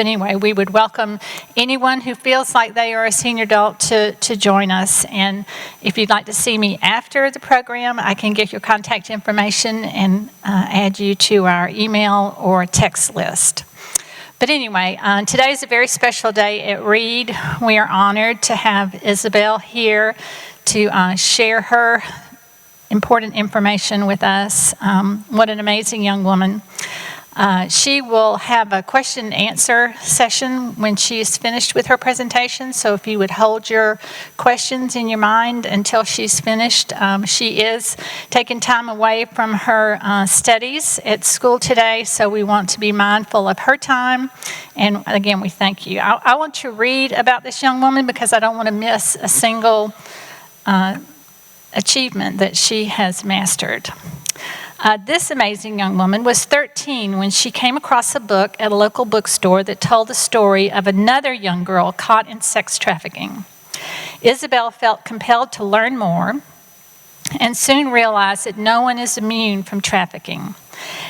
But anyway, we would welcome anyone who feels like they are a senior adult to join us. And if you'd like to see me after the program, I can get your contact information and add you to our email or text list. But anyway, today is a very special day at Reid. We are honored to have Isabelle here to share her important information with us. What an amazing young woman. She will have a question and answer session when she is finished with her presentation. So if you would hold your questions in your mind until she's finished. She is taking time away from her studies at school today, so we want to be mindful of her time. And again, we thank you. I want to read about this young woman because I don't want to miss a single achievement that she has mastered. This amazing young woman was 13 when she came across a book at a local bookstore that told the story of another young girl caught in sex trafficking. Isabelle felt compelled to learn more and soon realized that no one is immune from trafficking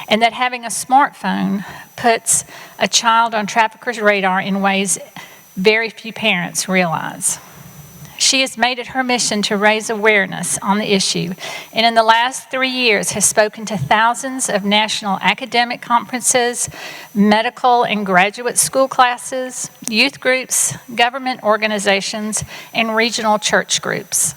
and that having a smartphone puts a child on traffickers' radar in ways very few parents realize. She has made it her mission to raise awareness on the issue, and in the last 3 years has spoken to thousands of national academic conferences, medical and graduate school classes, youth groups, government organizations, and regional church groups.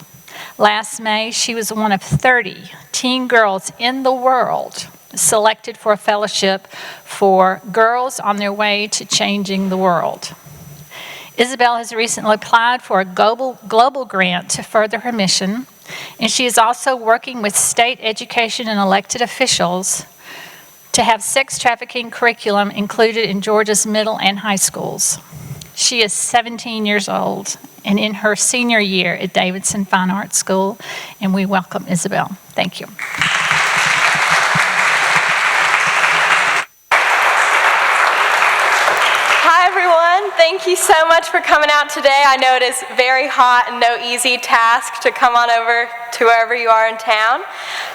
Last May, she was one of 30 teen girls in the world selected for a fellowship for girls on their way to changing the world. Isabelle has recently applied for a global grant to further her mission, and she is also working with state education and elected officials to have sex trafficking curriculum included in Georgia's middle and high schools. She is 17 years old and in her senior year at Davidson Fine Arts School, and we welcome Isabelle. Thank you. Thank you so much for coming out today. I know it is very hot and no easy task to come on over to wherever you are in town.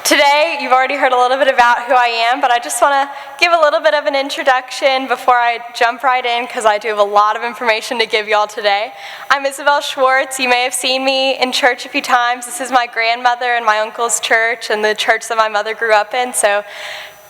Today, you've already heard a little bit about who I am, but I just want to give a little bit of an introduction before I jump right in, because I do have a lot of information to give y'all today. I'm Isabelle Schwartz. You may have seen me in church a few times. This is my grandmother and my uncle's church and the church that my mother grew up in, so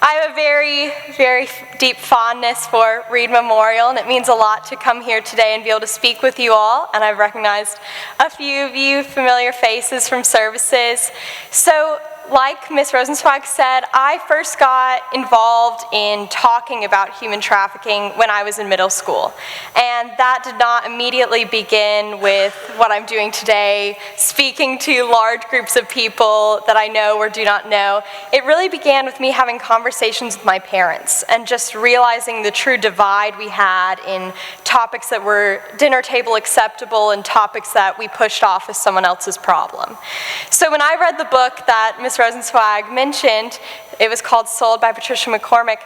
I have a very, very deep fondness for Reid Memorial, and it means a lot to come here today and be able to speak with you all. And I've recognized a few of you familiar faces from services. So, like Ms. Rosenzweig said, I first got involved in talking about human trafficking when I was in middle school. And that did not immediately begin with what I'm doing today, speaking to large groups of people that I know or do not know. It really began with me having conversations with my parents and just realizing the true divide we had in topics that were dinner table acceptable and topics that we pushed off as someone else's problem. So when I read the book that Ms. Rosenzweig mentioned, it was called Sold by Patricia McCormick.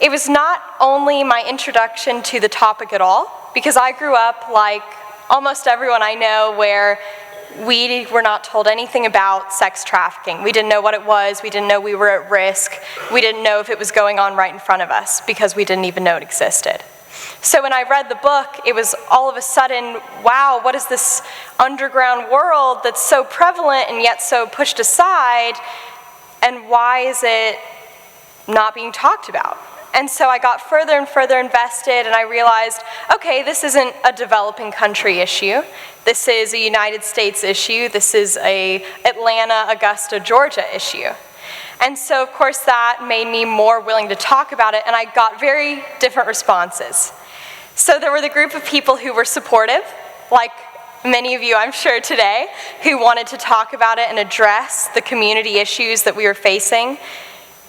It was not only my introduction to the topic at all, because I grew up like almost everyone I know where we were not told anything about sex trafficking. We didn't know what it was. We didn't know we were at risk. We didn't know if it was going on right in front of us because we didn't even know it existed. So when I read the book, it was all of a sudden, wow, what is this underground world that's so prevalent and yet so pushed aside, and why is it not being talked about? And so I got further and further invested, and I realized, okay, this isn't a developing country issue. This is a United States issue. This is a Atlanta, Augusta, Georgia issue. And so, of course, that made me more willing to talk about it, and I got very different responses. So there were the group of people who were supportive, like many of you, I'm sure, today, who wanted to talk about it and address the community issues that we were facing.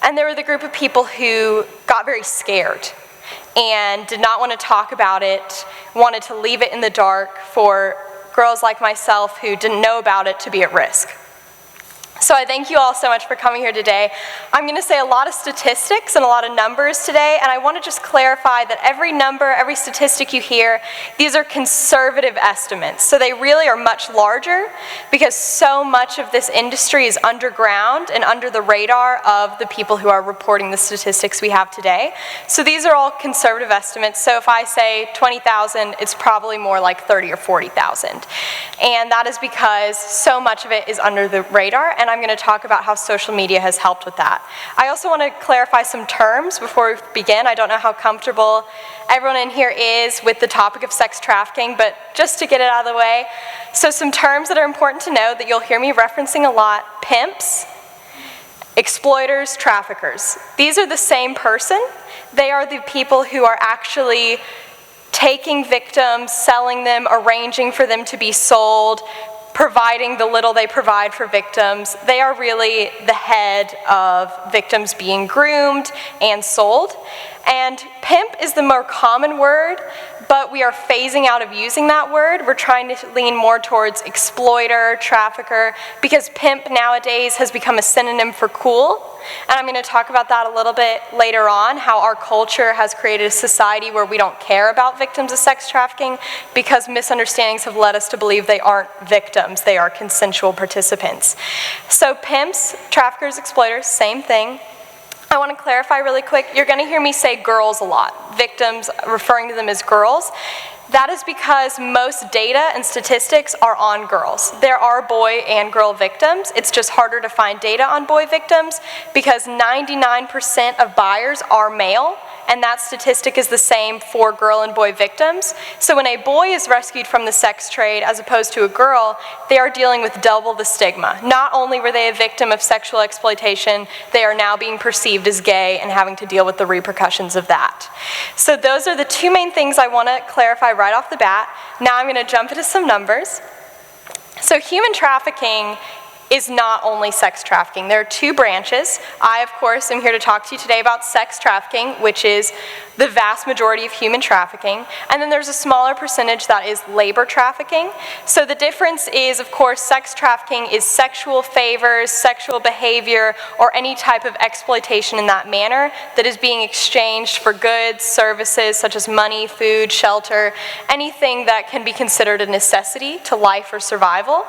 And there were the group of people who got very scared and did not want to talk about it, wanted to leave it in the dark for girls like myself who didn't know about it to be at risk. So I thank you all so much for coming here today. I'm going to say a lot of statistics and a lot of numbers today, and I want to just clarify that every number, every statistic you hear, these are conservative estimates. So they really are much larger because so much of this industry is underground and under the radar of the people who are reporting the statistics we have today. So these are all conservative estimates. So if I say 20,000, it's probably more like 30 or 40,000. And that is because so much of it is under the radar, and I'm going to talk about how social media has helped with that. I also want to clarify some terms before we begin. I don't know how comfortable everyone in here is with the topic of sex trafficking, but just to get it out of the way. So some terms that are important to know that you'll hear me referencing a lot: pimps, exploiters, traffickers. These are the same person. They are the people who are actually taking victims, selling them, arranging for them to be sold, providing the little they provide for victims. They are really the head of victims being groomed and sold. And pimp is the more common word, but we are phasing out of using that word. We're trying to lean more towards exploiter, trafficker, because pimp nowadays has become a synonym for cool. And I'm going to talk about that a little bit later on, how our culture has created a society where we don't care about victims of sex trafficking because misunderstandings have led us to believe they aren't victims, they are consensual participants. So pimps, traffickers, exploiters, same thing. I want to clarify really quick, you're going to hear me say girls a lot, victims, referring to them as girls. That is because most data and statistics are on girls. There are boy and girl victims. It's just harder to find data on boy victims because 99% of buyers are male, and that statistic is the same for girl and boy victims. So when a boy is rescued from the sex trade as opposed to a girl, they are dealing with double the stigma. Not only were they a victim of sexual exploitation, they are now being perceived as gay and having to deal with the repercussions of that. So those are the two main things I want to clarify right off the bat. Now I'm going to jump into some numbers. So human trafficking is not only sex trafficking. There are two branches. I, of course, am here to talk to you today about sex trafficking, which is the vast majority of human trafficking. And then there's a smaller percentage that is labor trafficking. So the difference is, of course, sex trafficking is sexual favors, sexual behavior, or any type of exploitation in that manner that is being exchanged for goods, services, such as money, food, shelter, anything that can be considered a necessity to life or survival.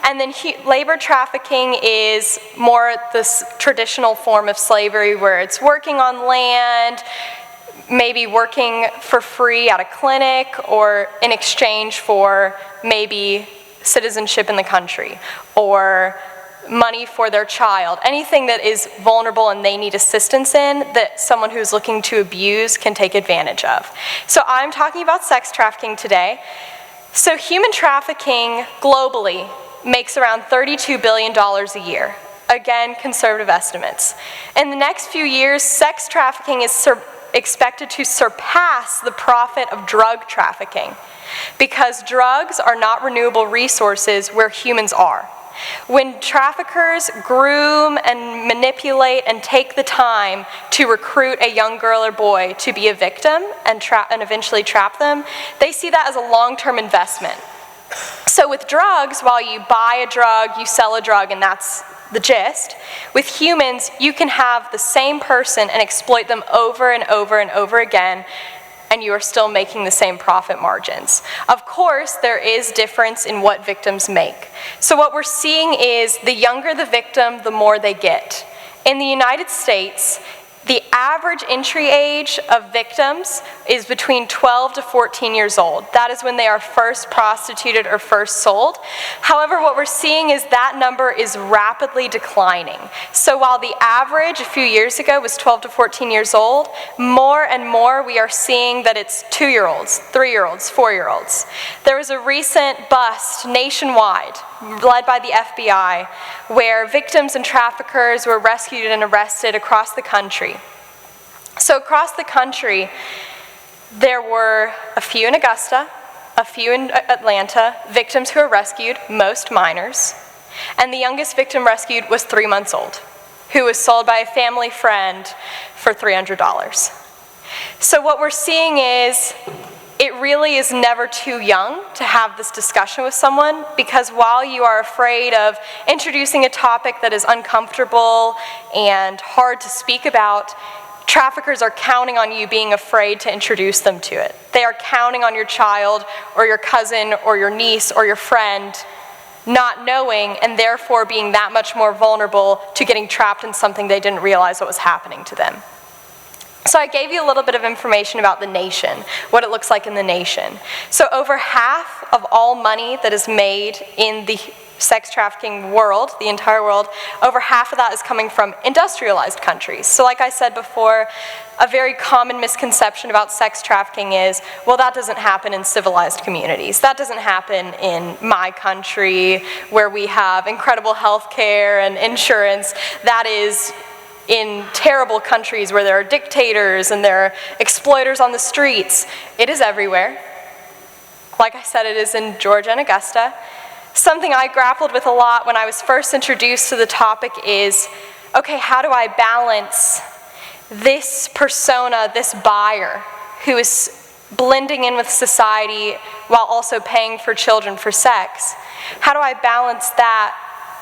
And then labor trafficking is more this traditional form of slavery where it's working on land, maybe working for free at a clinic, or in exchange for maybe citizenship in the country, or money for their child, anything that is vulnerable and they need assistance in that someone who's looking to abuse can take advantage of. So I'm talking about sex trafficking today. So human trafficking globally makes around $32 billion a year. Again, conservative estimates. In the next few years, sex trafficking is expected to surpass the profit of drug trafficking because drugs are not renewable resources where humans are. When traffickers groom and manipulate and take the time to recruit a young girl or boy to be a victim and eventually trap them, they see that as a long-term investment. So with drugs, while you buy a drug, you sell a drug, and that's the gist. With humans, you can have the same person and exploit them over and over and over again, and you are still making the same profit margins. Of course, there is difference in what victims make. So what we're seeing is the younger the victim, the more they get. In the United States, the average entry age of victims is between 12 to 14 years old. That is when they are first prostituted or first sold. However, what we're seeing is that number is rapidly declining. So while the average a few years ago was 12 to 14 years old, more and more we are seeing that it's 2-year-olds, 3-year-olds, 4-year-olds. There was a recent bust nationwide led by the FBI, where victims and traffickers were rescued and arrested across the country. So across the country, there were a few in Augusta, a few in Atlanta, victims who were rescued, most minors, and the youngest victim rescued was 3 months old, who was sold by a family friend for $300. So what we're seeing is it really is never too young to have this discussion with someone, because while you are afraid of introducing a topic that is uncomfortable and hard to speak about, traffickers are counting on you being afraid to introduce them to it. They are counting on your child or your cousin or your niece or your friend not knowing, and therefore being that much more vulnerable to getting trapped in something they didn't realize what was happening to them. So I gave you a little bit of information about the nation, what it looks like in the nation. So over half of all money that is made in the sex trafficking world, the entire world, over half of that is coming from industrialized countries. So like I said before, a very common misconception about sex trafficking is, well, that doesn't happen in civilized communities. That doesn't happen in my country where we have incredible health care and insurance. That is in terrible countries where there are dictators and there are exploiters on the streets. It is everywhere. Like I said, it is in Georgia and Augusta. Something I grappled with a lot when I was first introduced to the topic is, okay, how do I balance this persona, this buyer, who is blending in with society while also paying for children for sex? How do I balance that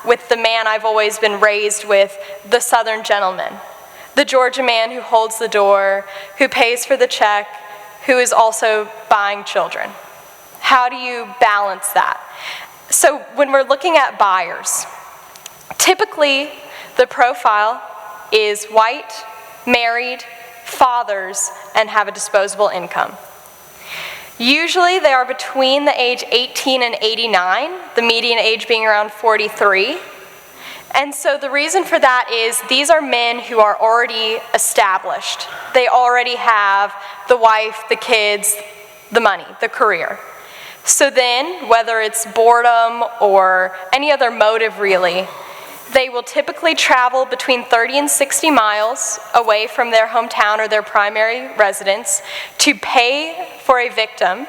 with the man I've always been raised with, the Southern gentleman, the Georgia man who holds the door, who pays for the check, who is also buying children? How do you balance that? So when we're looking at buyers, typically the profile is white, married, fathers, and have a disposable income. Usually they are between the age 18 and 89, the median age being around 43. And so the reason for that is these are men who are already established. They already have the wife, the kids, the money, the career. So then, whether it's boredom or any other motive really, they will typically travel between 30 and 60 miles away from their hometown or their primary residence to pay for a victim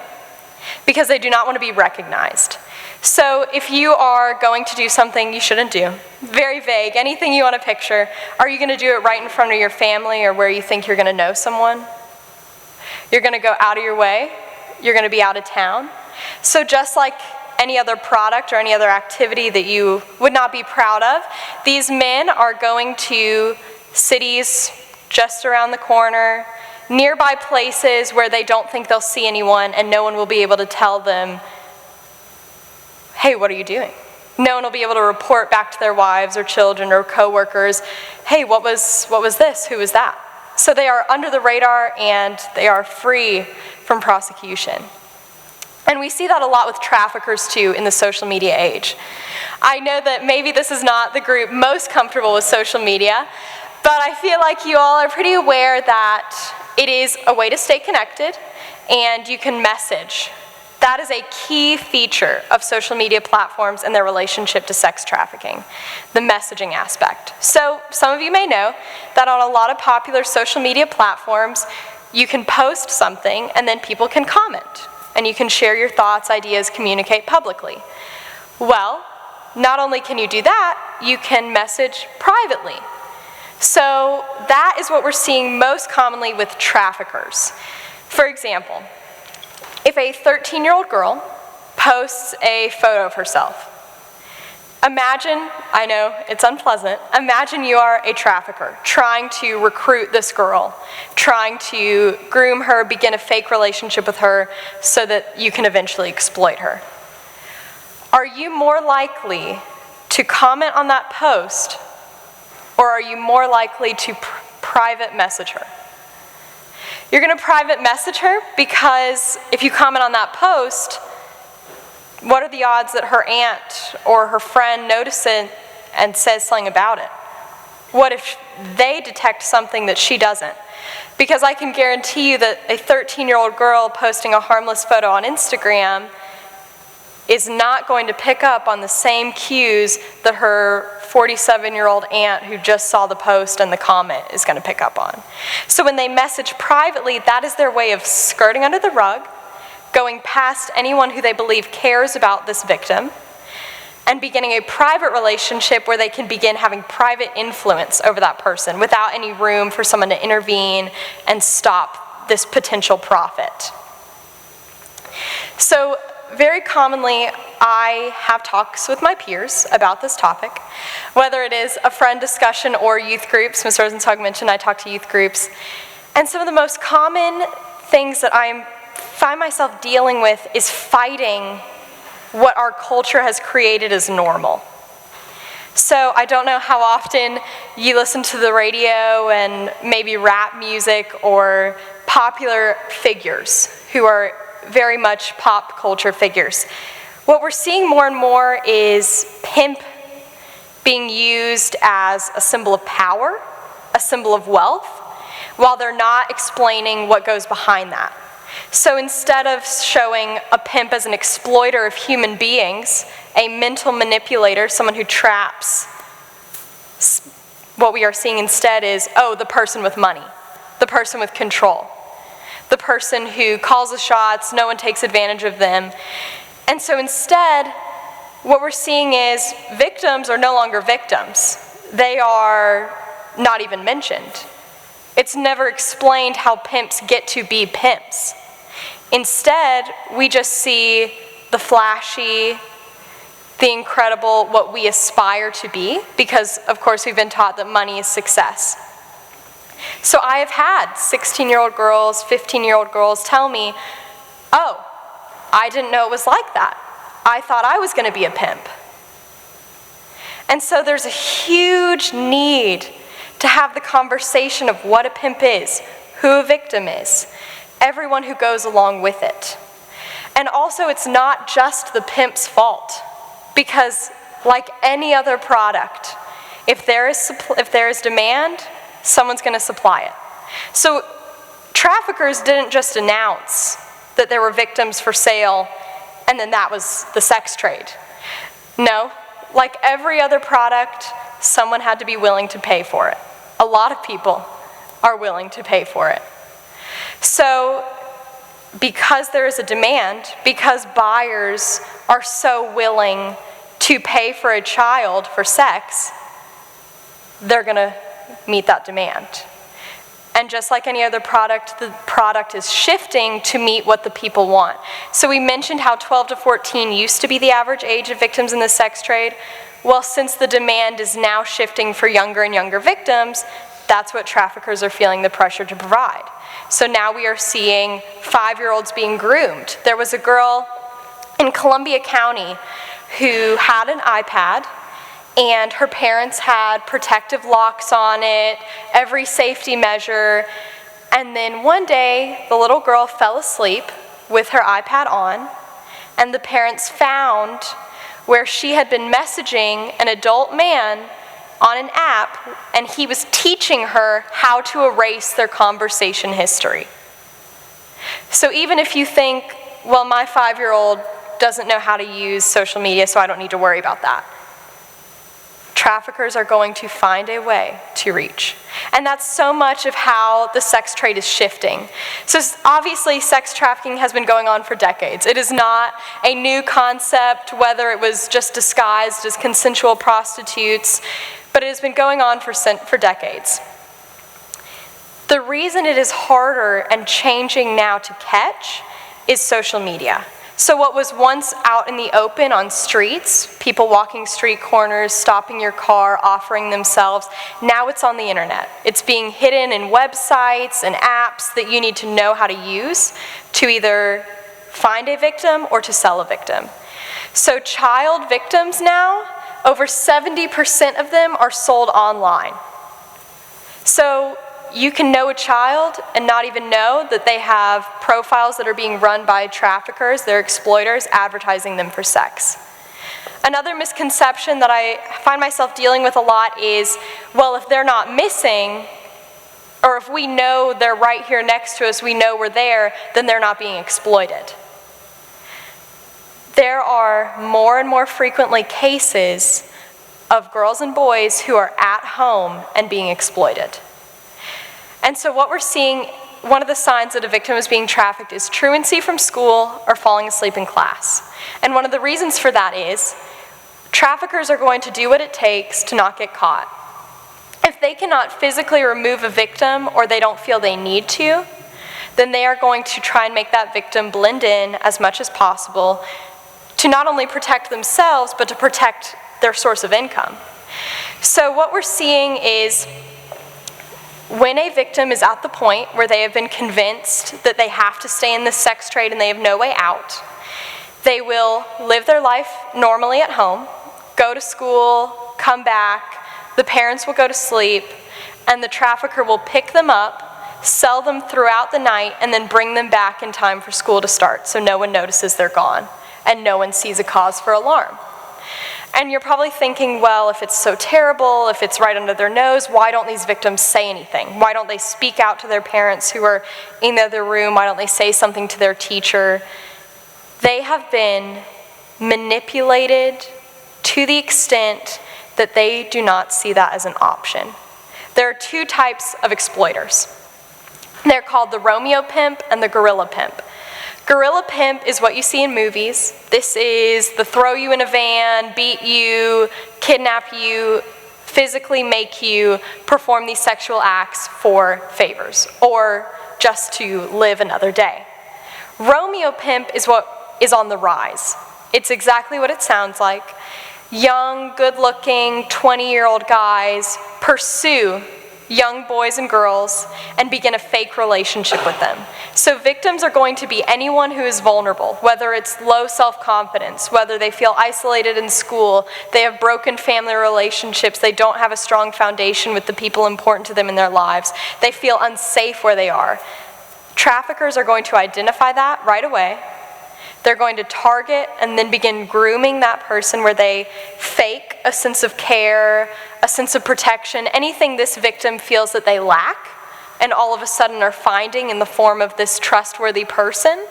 because they do not want to be recognized. So if you are going to do something you shouldn't do, very vague, anything you want to picture, are you going to do it right in front of your family or where you think you're going to know someone? You're going to go out of your way? You're going to be out of town? So just like any other product or any other activity that you would not be proud of, these men are going to cities just around the corner, nearby places where they don't think they'll see anyone and no one will be able to tell them, hey, what are you doing? No one will be able to report back to their wives or children or coworkers, hey, what was this? Who was that? So they are under the radar and they are free from prosecution. And we see that a lot with traffickers too in the social media age. I know that maybe this is not the group most comfortable with social media, but I feel like you all are pretty aware that it is a way to stay connected and you can message. That is a key feature of social media platforms and their relationship to sex trafficking, the messaging aspect. So some of you may know that on a lot of popular social media platforms, you can post something and then people can comment. And you can share your thoughts, ideas, communicate publicly. Well, not only can you do that, you can message privately. So that is what we're seeing most commonly with traffickers. For example, if a 13-year-old girl posts a photo of herself, imagine, I know it's unpleasant, imagine you are a trafficker trying to recruit this girl, trying to groom her, begin a fake relationship with her so that you can eventually exploit her. Are you more likely to comment on that post, or are you more likely to private message her? You're going to private message her because if you comment on that post, what are the odds that her aunt or her friend notices it and says something about it? What if they detect something that she doesn't? Because I can guarantee you that a 13-year-old girl posting a harmless photo on Instagram is not going to pick up on the same cues that her 47-year-old aunt who just saw the post and the comment is going to pick up on. So when they message privately, that is their way of skirting under the rug, going past anyone who they believe cares about this victim, and beginning a private relationship where they can begin having private influence over that person without any room for someone to intervene and stop this potential profit. So very commonly, I have talks with my peers about this topic, whether it is a friend discussion or youth groups. Ms. Rosenzweig mentioned I talk to youth groups. And some of the most common things that I find myself dealing with is fighting what our culture has created as normal. So I don't know how often you listen to the radio and maybe rap music or popular figures who are very much pop culture figures. What we're seeing more and more is pimp being used as a symbol of power, a symbol of wealth, while they're not explaining what goes behind that. So instead of showing a pimp as an exploiter of human beings, a mental manipulator, someone who traps, what we are seeing instead is, oh, the person with money, the person with control, the person who calls the shots, no one takes advantage of them. And so instead, what we're seeing is victims are no longer victims. They are not even mentioned. It's never explained how pimps get to be pimps. Instead, we just see the flashy, the incredible, what we aspire to be, because of course we've been taught that money is success. So I have had 16-year-old girls, 15-year-old girls tell me, oh, I didn't know it was like that. I thought I was going to be a pimp. And so there's a huge need to have the conversation of what a pimp is, who a victim is, everyone who goes along with it. And also, it's not just the pimp's fault, because like any other product, if there is demand, someone's going to supply it. So traffickers didn't just announce that there were victims for sale and then that was the sex trade. No, like every other product, someone had to be willing to pay for it. A lot of people are willing to pay for it. So because there is a demand, because buyers are so willing to pay for a child for sex, they're going to meet that demand. And just like any other product, the product is shifting to meet what the people want. So we mentioned how 12 to 14 used to be the average age of victims in the sex trade. Well, since the demand is now shifting for younger and younger victims, that's what traffickers are feeling the pressure to provide. So now we are seeing 5-year-olds being groomed. There was a girl in Columbia County who had an iPad, and her parents had protective locks on it, every safety measure, and then one day the little girl fell asleep with her iPad on, and the parents found where she had been messaging an adult man on an app, and he was teaching her how to erase their conversation history. So even if you think, well, my 5-year-old doesn't know how to use social media, so I don't need to worry about that, traffickers are going to find a way to reach. And that's so much of how the sex trade is shifting. So obviously, sex trafficking has been going on for decades. It is not a new concept, whether it was just disguised as consensual prostitutes, but it has been going on for decades. The reason it is harder and changing now to catch is social media. So what was once out in the open on streets, people walking street corners, stopping your car, offering themselves, now it's on the internet. It's being hidden in websites and apps that you need to know how to use to either find a victim or to sell a victim. So child victims now, over 70% of them are sold online. So you can know a child and not even know that they have profiles that are being run by traffickers, they're exploiters, advertising them for sex. Another misconception that I find myself dealing with a lot is, well, if they're not missing, or if we know they're right here next to us, we know we're there, then they're not being exploited. There are more and more frequently cases of girls and boys who are at home and being exploited. And so what we're seeing, one of the signs that a victim is being trafficked is truancy from school or falling asleep in class. And one of the reasons for that is traffickers are going to do what it takes to not get caught. If they cannot physically remove a victim or they don't feel they need to, then they are going to try and make that victim blend in as much as possible to not only protect themselves, but to protect their source of income. So what we're seeing is when a victim is at the point where they have been convinced that they have to stay in the sex trade and they have no way out, they will live their life normally at home, go to school, come back, the parents will go to sleep, and the trafficker will pick them up, sell them throughout the night, and then bring them back in time for school to start so no one notices they're gone and no one sees a cause for alarm. And you're probably thinking, well, if it's so terrible, if it's right under their nose, why don't these victims say anything? Why don't they speak out to their parents who are in the other room? Why don't they say something to their teacher? They have been manipulated to the extent that they do not see that as an option. There are two types of exploiters. They're called the Romeo pimp and the gorilla pimp. Gorilla pimp is what you see in movies. This is the throw you in a van, beat you, kidnap you, physically make you perform these sexual acts for favors or just to live another day. Romeo pimp is what is on the rise. It's exactly what it sounds like. Young, good-looking, 20-year-old guys pursue young boys and girls and begin a fake relationship with them. So victims are going to be anyone who is vulnerable, whether it's low self-confidence, whether they feel isolated in school, they have broken family relationships, they don't have a strong foundation with the people important to them in their lives, they feel unsafe where they are. Traffickers are going to identify that right away. They're going to target and then begin grooming that person where they fake a sense of care, a sense of protection, anything this victim feels that they lack, and all of a sudden are finding in the form of this trustworthy person.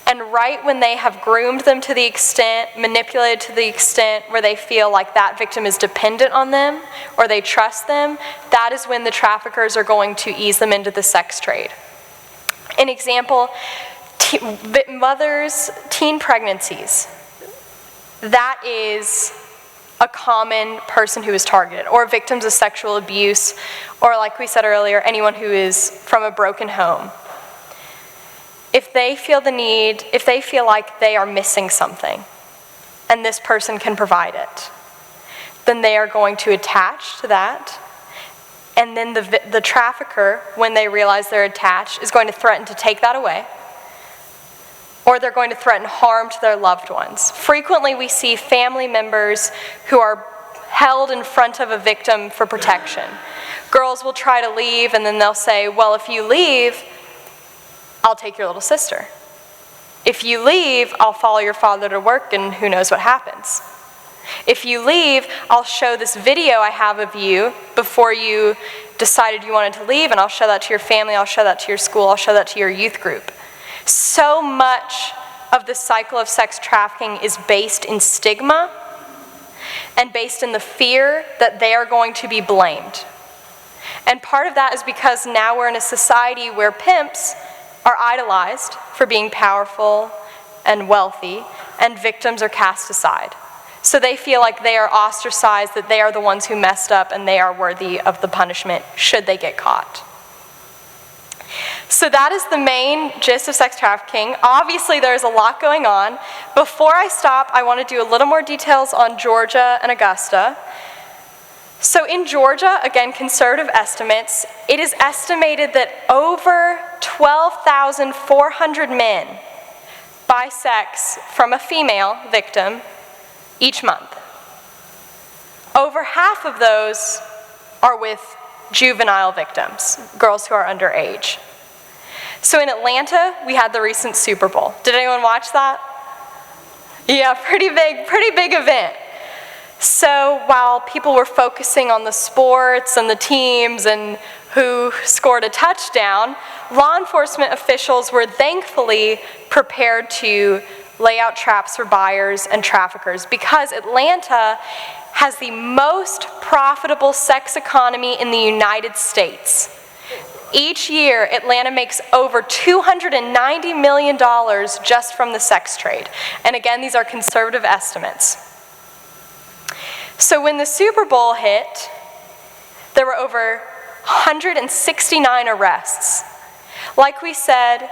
And right when they have groomed them to the extent, manipulated to the extent where they feel like that victim is dependent on them or they trust them, that is when the traffickers are going to ease them into the sex trade. An example, mothers' teen pregnancies. That is a common person who is targeted, or victims of sexual abuse, or like we said earlier, anyone who is from a broken home. If they feel the need, if they feel like they are missing something, and this person can provide it, then they are going to attach to that, and then the trafficker, when they realize they're attached, is going to threaten to take that away, or they're going to threaten harm to their loved ones. Frequently, we see family members who are held in front of a victim for protection. Girls will try to leave, and then they'll say, well, if you leave, I'll take your little sister. If you leave, I'll follow your father to work, and who knows what happens. If you leave, I'll show this video I have of you before you decided you wanted to leave, and I'll show that to your family, I'll show that to your school, I'll show that to your youth group. So much of the cycle of sex trafficking is based in stigma and based in the fear that they are going to be blamed. And part of that is because now we're in a society where pimps are idolized for being powerful and wealthy, and victims are cast aside. So they feel like they are ostracized, that they are the ones who messed up, and they are worthy of the punishment should they get caught. So that is the main gist of sex trafficking. Obviously, there's a lot going on. Before I stop, I want to do a little more details on Georgia and Augusta. So in Georgia, again, conservative estimates, it is estimated that over 12,400 men buy sex from a female victim each month. Over half of those are with juvenile victims, girls who are underage. So in Atlanta, we had the recent Super Bowl. Did anyone watch that? Yeah, pretty big event. So while people were focusing on the sports and the teams and who scored a touchdown, law enforcement officials were thankfully prepared to lay out traps for buyers and traffickers because Atlanta has the most profitable sex economy in the United States. Each year, Atlanta makes over $290 million just from the sex trade. And again, these are conservative estimates. So when the Super Bowl hit, there were over 169 arrests. Like we said,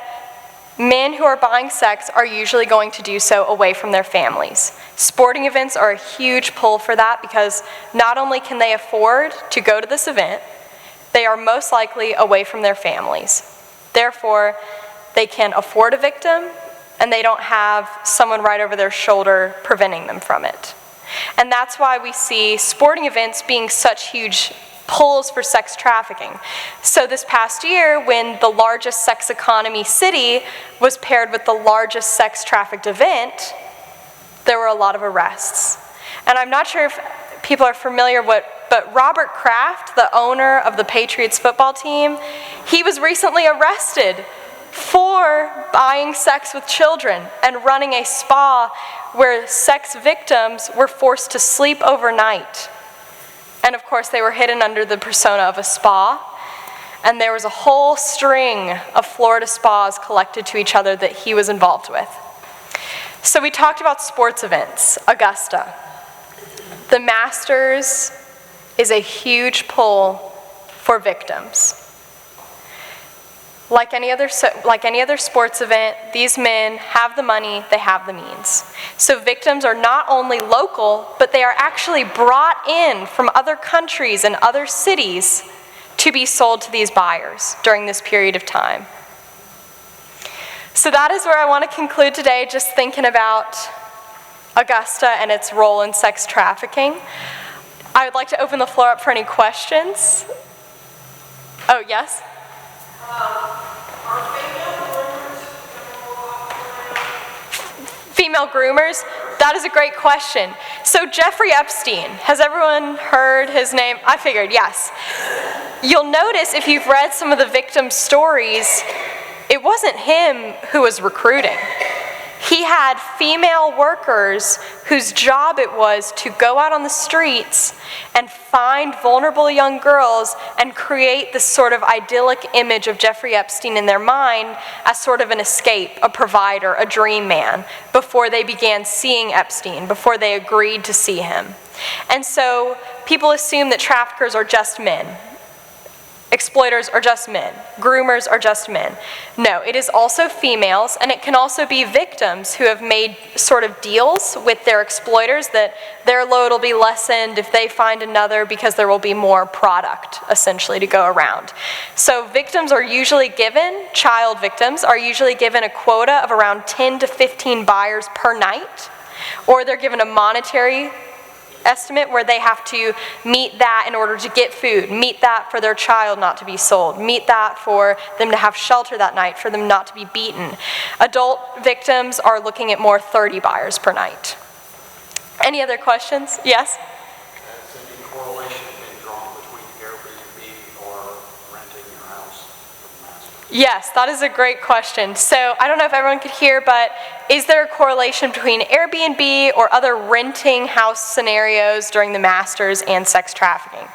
men who are buying sex are usually going to do so away from their families. Sporting events are a huge pull for that because not only can they afford to go to this event, they are most likely away from their families. Therefore, they can afford a victim and they don't have someone right over their shoulder preventing them from it. And that's why we see sporting events being such huge pulls for sex trafficking. So this past year, when the largest sex economy city was paired with the largest sex trafficked event, there were a lot of arrests. And I'm not sure if people are familiar but Robert Kraft, the owner of the Patriots football team, he was recently arrested for buying sex with children and running a spa where sex victims were forced to sleep overnight. And of course, they were hidden under the persona of a spa. And there was a whole string of Florida spas collected to each other that he was involved with. So we talked about sports events, Augusta. The Masters is a huge pull for victims. Like any other sports event, these men have the money, they have the means. So victims are not only local, but they are actually brought in from other countries and other cities to be sold to these buyers during this period of time. So that is where I want to conclude today, just thinking about Augusta and its role in sex trafficking. I would like to open the floor up for any questions. Oh, yes? Female groomers? That is a great question. So Jeffrey Epstein, has everyone heard his name? I figured, yes. You'll notice if you've read some of the victim stories, it wasn't him who was recruiting. He had female workers whose job it was to go out on the streets and find vulnerable young girls and create this sort of idyllic image of Jeffrey Epstein in their mind as sort of an escape, a provider, a dream man, before they began seeing Epstein, before they agreed to see him. And so people assume that traffickers are just men. Exploiters are just men. Groomers are just men. No, it is also females, and it can also be victims who have made sort of deals with their exploiters that their load will be lessened if they find another because there will be more product, essentially, to go around. So victims are usually given, child victims, are usually given a quota of around 10 to 15 buyers per night, or they're given a monetary estimate where they have to meet that in order to get food, meet that for their child not to be sold, meet that for them to have shelter that night, for them not to be beaten. Adult victims are looking at more 30 buyers per night. Any other questions? Yes? Has any correlation been drawn between Airbnb or renting your house from the master? Yes, that is a great question. So I don't know if everyone could hear, but is there a correlation between Airbnb or other renting house scenarios during the Masters and sex trafficking?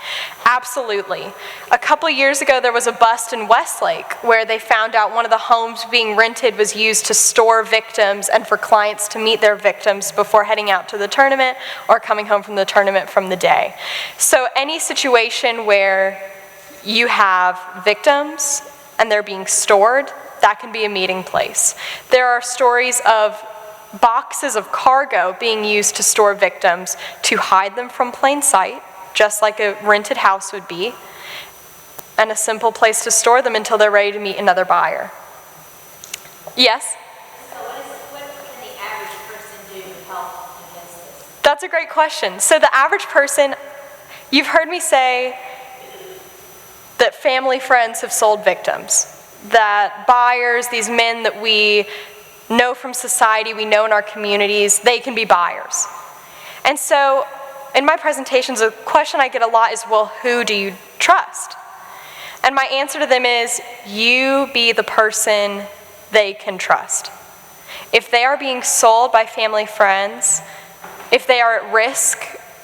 Absolutely. A couple years ago, there was a bust in Westlake where they found out one of the homes being rented was used to store victims and for clients to meet their victims before heading out to the tournament or coming home from the tournament from the day. So any situation where you have victims and they're being stored, that can be a meeting place. There are stories of boxes of cargo being used to store victims to hide them from plain sight, just like a rented house would be, and a simple place to store them until they're ready to meet another buyer. Yes? So what can the average person do to help against this? That's a great question. So the average person, you've heard me say that family friends have sold victims, that buyers, these men that we know from society, we know in our communities, they can be buyers. And so in my presentations, a question I get a lot is, well, who do you trust? And my answer to them is, you be the person they can trust. If they are being sold by family friends, if they are at risk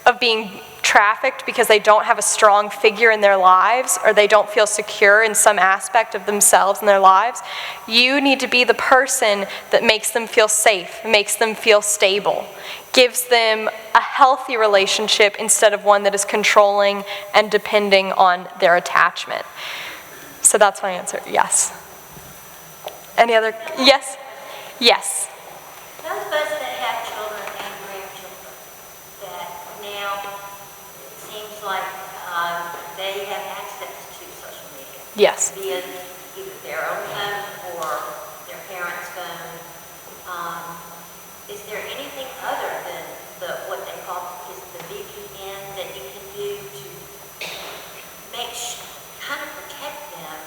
of being trafficked because they don't have a strong figure in their lives or they don't feel secure in some aspect of themselves and their lives, you need to be the person that makes them feel safe, makes them feel stable, gives them a healthy relationship instead of one that is controlling and depending on their attachment. So that's my answer, yes. Any other? Yes? Yes. Those of us that have children and grandchildren, that now it seems like they have access to social media. Yes. Via either their own phone or their parents' phone. Is there anything other than what they call the VPN that you can do to kind of protect them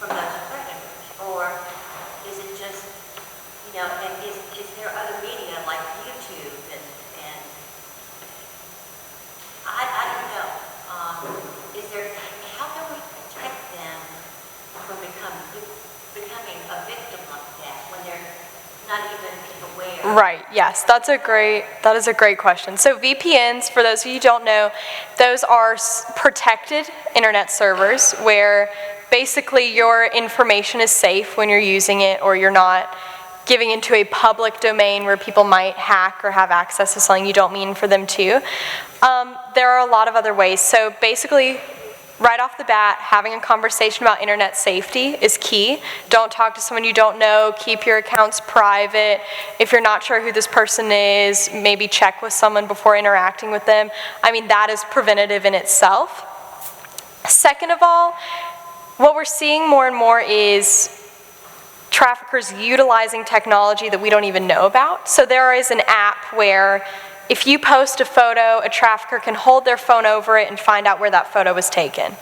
from those predators? Or is it just, and is there other media like YouTube and I don't know. How can we protect them from becoming a victim like that when they're not even aware? Right, yes, that is a great question. So VPNs, for those of you who don't know, those are protected internet servers where basically your information is safe when you're using it, or you're not giving into a public domain where people might hack or have access to something you don't mean for them to. There are a lot of other ways. So basically, right off the bat, having a conversation about internet safety is key. Don't talk to someone you don't know. Keep your accounts private. If you're not sure who this person is, maybe check with someone before interacting with them. I mean, that is preventative in itself. Second of all, what we're seeing more and more is traffickers utilizing technology that we don't even know about. So there is an app where if you post a photo, a trafficker can hold their phone over it and find out where that photo was taken.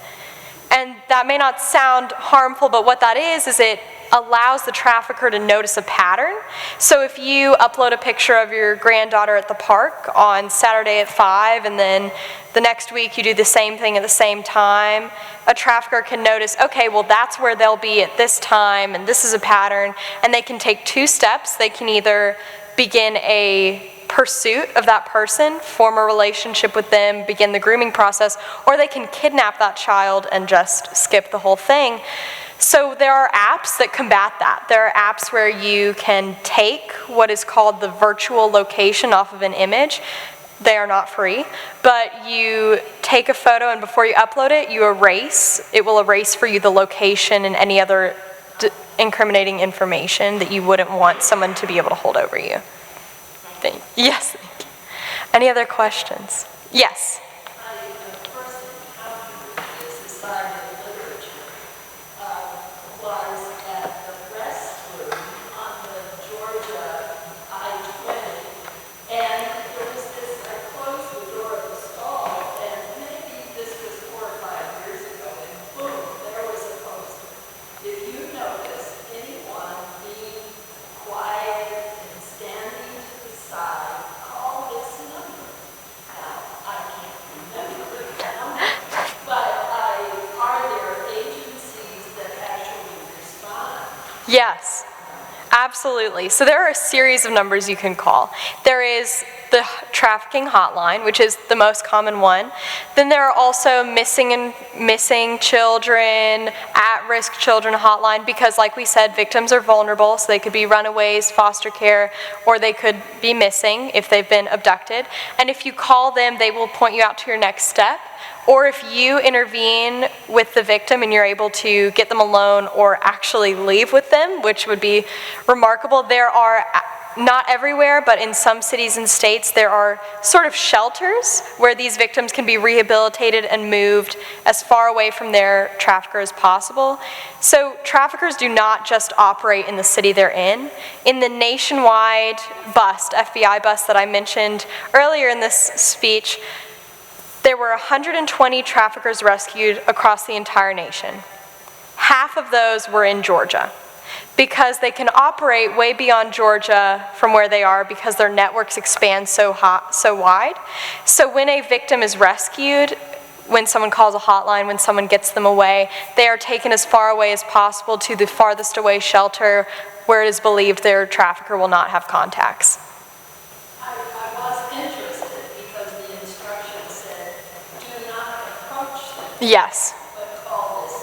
And that may not sound harmful, but what that is it allows the trafficker to notice a pattern. So if you upload a picture of your granddaughter at the park on Saturday at 5, and then the next week you do the same thing at the same time, a trafficker can notice, okay, well that's where they'll be at this time, and this is a pattern, and they can take two steps. They can either begin a pursuit of that person, form a relationship with them, begin the grooming process, or they can kidnap that child and just skip the whole thing. So there are apps that combat that. There are apps where you can take what is called the virtual location off of an image. They are not free, but you take a photo and before you upload it, you erase. It will erase for you the location and any other incriminating information that you wouldn't want someone to be able to hold over you. Yes. Thank you. Any other questions? Yes. The first encounter with this aside in literature was at the restroom on the Georgia I-20, and there was this, I closed the door of the stall, and maybe this was 4 or 5 years ago, and boom, there was a poster. If you notice anyone being quiet and standing to the side, call this number. Now, I can't remember the number, but are there agencies that actually respond? Yes. Absolutely. So there are a series of numbers you can call. There is the Trafficking Hotline, which is the most common one. Then there are also missing children, at-risk children hotline, because like we said, victims are vulnerable, so they could be runaways, foster care, or they could be missing if they've been abducted. And if you call them, they will point you out to your next step. Or if you intervene with the victim and you're able to get them alone or actually leave with them, which would be remarkable. There are, not everywhere, but in some cities and states, there are sort of shelters where these victims can be rehabilitated and moved as far away from their trafficker as possible. So traffickers do not just operate in the city they're in. In the nationwide bust, FBI bust that I mentioned earlier in this speech, there were 120 traffickers rescued across the entire nation. Half of those were in Georgia, because they can operate way beyond Georgia from where they are because their networks expand so wide. So when a victim is rescued, when someone calls a hotline, when someone gets them away, they are taken as far away as possible to the farthest away shelter where it is believed their trafficker will not have contacts. I was interested because the instructions said, do not approach them, Yes, but call this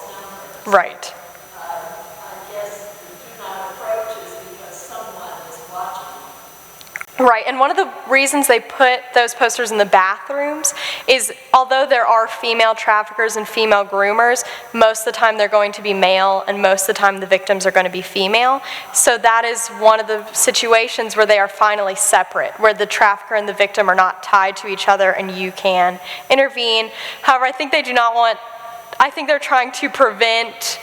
number. right. I guess the do not approach is because someone is watching. Right, and one of the reasons they put those posters in the bathrooms is although there are female traffickers and female groomers, most of the time they're going to be male and most of the time the victims are going to be female. So that is one of the situations where they are finally separate, where the trafficker and the victim are not tied to each other and you can intervene. However, I think they do not want, I think they're trying to prevent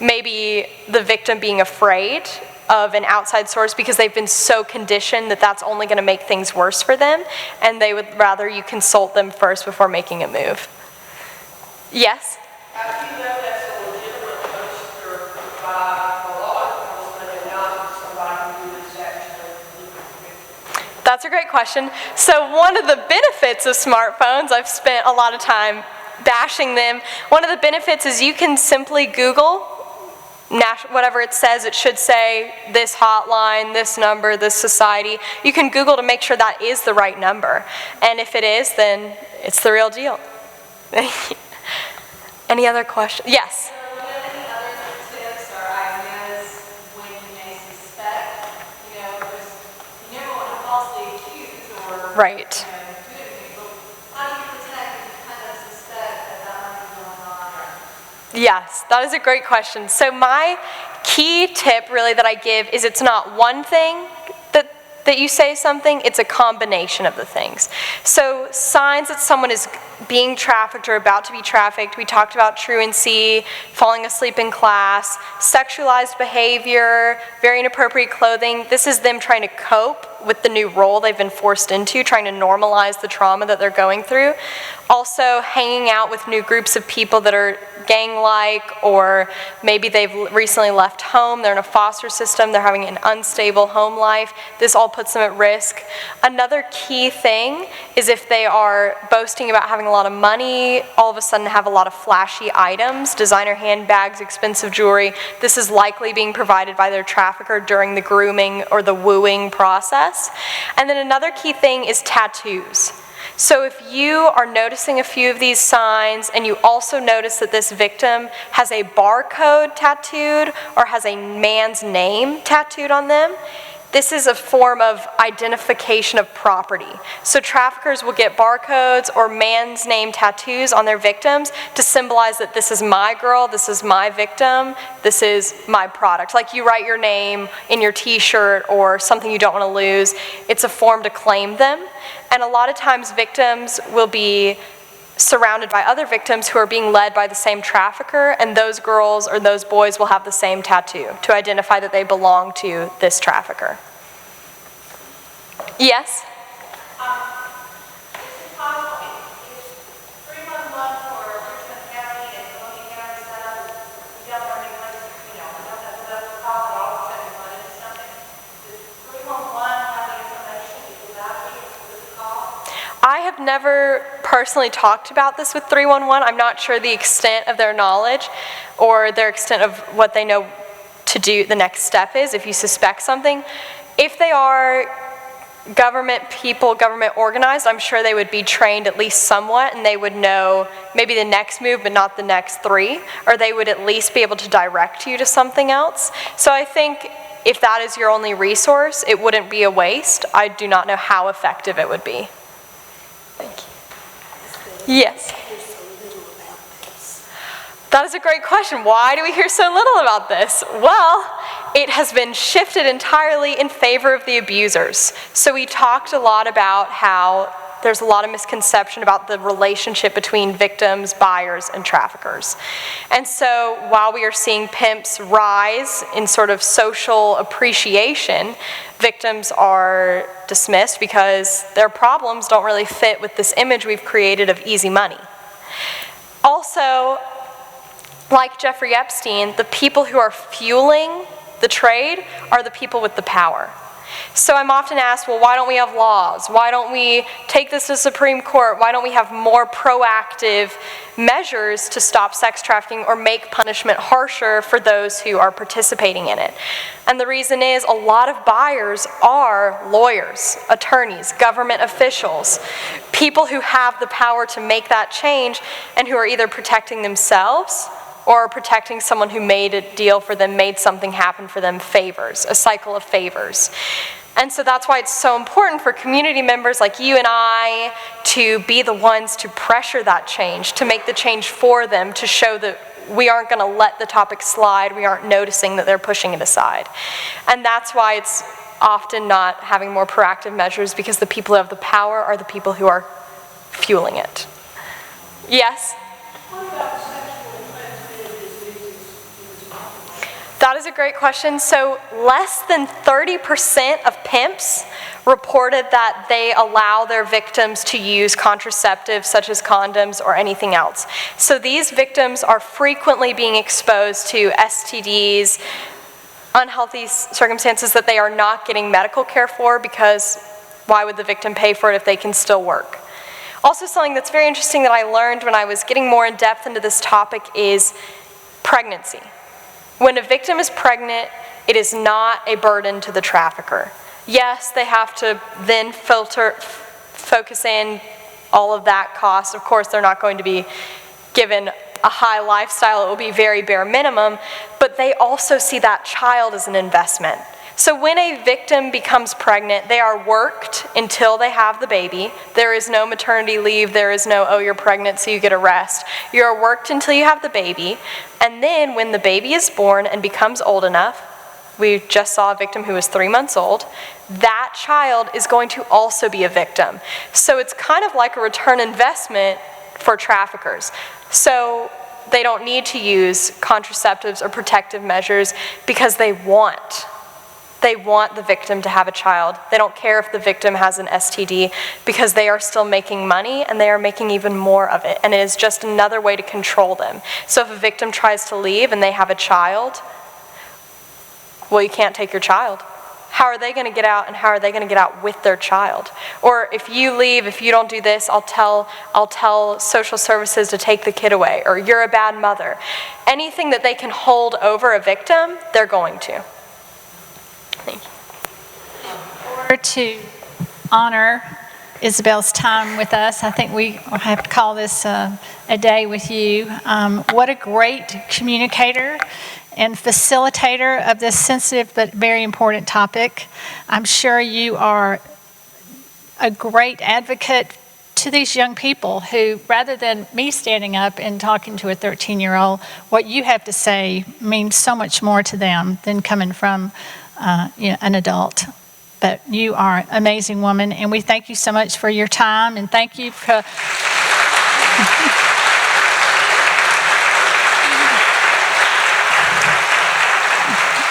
maybe the victim being afraid of an outside source because they've been so conditioned that that's only going to make things worse for them, and they would rather you consult them first before making a move. Yes? Have you know that's a legitimate poster by a law enforcement and not somebody who is actually legal? That's a great question. So one of the benefits of smartphones, I've spent a lot of time bashing them. One of the benefits is you can simply Google whatever it says. It should say this hotline, this number, this society. You can Google to make sure that is the right number. And if it is, then it's the real deal. Any other questions? Yes? Do you have any other tips or ideas when you may suspect, because you never want to falsely accuse or Right. do anything, but how do you protect if you kind of suspect that might be going on? Yes, that is a great question. So my key tip really that I give is it's not one thing that you say something, it's a combination of the things. So signs that someone is being trafficked or about to be trafficked, we talked about truancy, falling asleep in class, sexualized behavior, very inappropriate clothing. This is them trying to cope with the new role they've been forced into, trying to normalize the trauma that they're going through. Also hanging out with new groups of people that are gang-like, or maybe they've recently left home, they're in a foster system, they're having an unstable home life. This all puts them at risk. Another key thing is if they are boasting about having a lot of money, all of a sudden have a lot of flashy items, designer handbags, expensive jewelry. This is likely being provided by their trafficker during the grooming or the wooing process. And then another key thing is tattoos. So if you are noticing a few of these signs and you also notice that this victim has a barcode tattooed or has a man's name tattooed on them, this is a form of identification of property. So traffickers will get barcodes or man's name tattoos on their victims to symbolize that this is my girl, this is my victim, this is my product. Like you write your name in your t-shirt or something you don't want to lose. It's a form to claim them. And a lot of times victims will be surrounded by other victims who are being led by the same trafficker, and those girls or those boys will have the same tattoo to identify that they belong to this trafficker. Yes? Is it possible if 311 for Richmond County and Columbia County set up, you don't have any place, don't have to go to call it all of a sudden you run into something? Does 311 have the information without you to call? I have never personally talked about this with 311. I'm not sure the extent of their knowledge or their extent of what they know to do the next step is if you suspect something. If they are government people, government organized, I'm sure they would be trained at least somewhat and they would know maybe the next move but not the next three, or they would at least be able to direct you to something else. So I think if that is your only resource, it wouldn't be a waste. I do not know how effective it would be. Thank you. Yes? That is a great question. Why do we hear so little about this? Well, it has been shifted entirely in favor of the abusers. So we talked a lot about how there's a lot of misconception about the relationship between victims, buyers, and traffickers. And so while we are seeing pimps rise in sort of social appreciation, victims are dismissed because their problems don't really fit with this image we've created of easy money. Also, like Jeffrey Epstein, the people who are fueling the trade are the people with the power. So I'm often asked, well, why don't we have laws? Why don't we take this to the Supreme Court? Why don't we have more proactive measures to stop sex trafficking or make punishment harsher for those who are participating in it? And the reason is a lot of buyers are lawyers, attorneys, government officials, people who have the power to make that change and who are either protecting themselves or protecting someone who made a deal for them, made something happen for them, favors, a cycle of favors. And so that's why it's so important for community members like you and I to be the ones to pressure that change, to make the change for them, to show that we aren't going to let the topic slide, we aren't noticing that they're pushing it aside. And that's why it's often not having more proactive measures, because the people who have the power are the people who are fueling it. Yes? What about sexually transmitted diseases? That is a great question. So less than 30% of pimps reported that they allow their victims to use contraceptives such as condoms or anything else. So these victims are frequently being exposed to STDs, unhealthy circumstances that they are not getting medical care for, because why would the victim pay for it if they can still work? Also, something that's very interesting that I learned when I was getting more in depth into this topic is pregnancy. When a victim is pregnant, it is not a burden to the trafficker. Yes, they have to then focus in all of that cost. Of course, they're not going to be given a high lifestyle. It will be very bare minimum, but they also see that child as an investment. So when a victim becomes pregnant, they are worked until they have the baby. There is no maternity leave. There is no, oh, you're pregnant, so you get a rest. You're worked until you have the baby. And then when the baby is born and becomes old enough, we just saw a victim who was 3 months old, that child is going to also be a victim. So it's kind of like a return investment for traffickers. So they don't need to use contraceptives or protective measures because they want the victim to have a child. They don't care if the victim has an STD, because they are still making money, and they are making even more of it. And it is just another way to control them. So if a victim tries to leave and they have a child, well, you can't take your child. How are they going to get out, and how are they going to get out with their child? Or if you leave, if you don't do this, I'll tell social services to take the kid away, or you're a bad mother. Anything that they can hold over a victim, they're going to. Thank you. In order to honor Isabelle's time with us, I think we have to call this a day with you. What a great communicator and facilitator of this sensitive but very important topic. I'm sure you are a great advocate to these young people who, rather than me standing up and talking to a 13-year-old, what you have to say means so much more to them than coming from an adult. But you are an amazing woman, and we thank you so much for your time, and thank you for...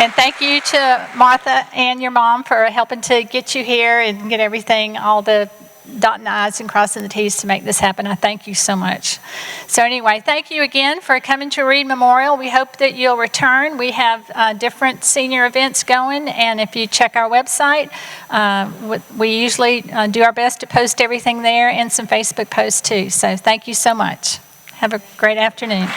And thank you to Martha and your mom for helping to get you here and get everything, all the dotting the I's and crossing the T's to make this happen. I thank you so much. So anyway, thank you again for coming to Reid Memorial. We hope that you'll return. We have different senior events going, and if you check our website, we usually do our best to post everything there, and some Facebook posts too. So thank you so much. Have a great afternoon.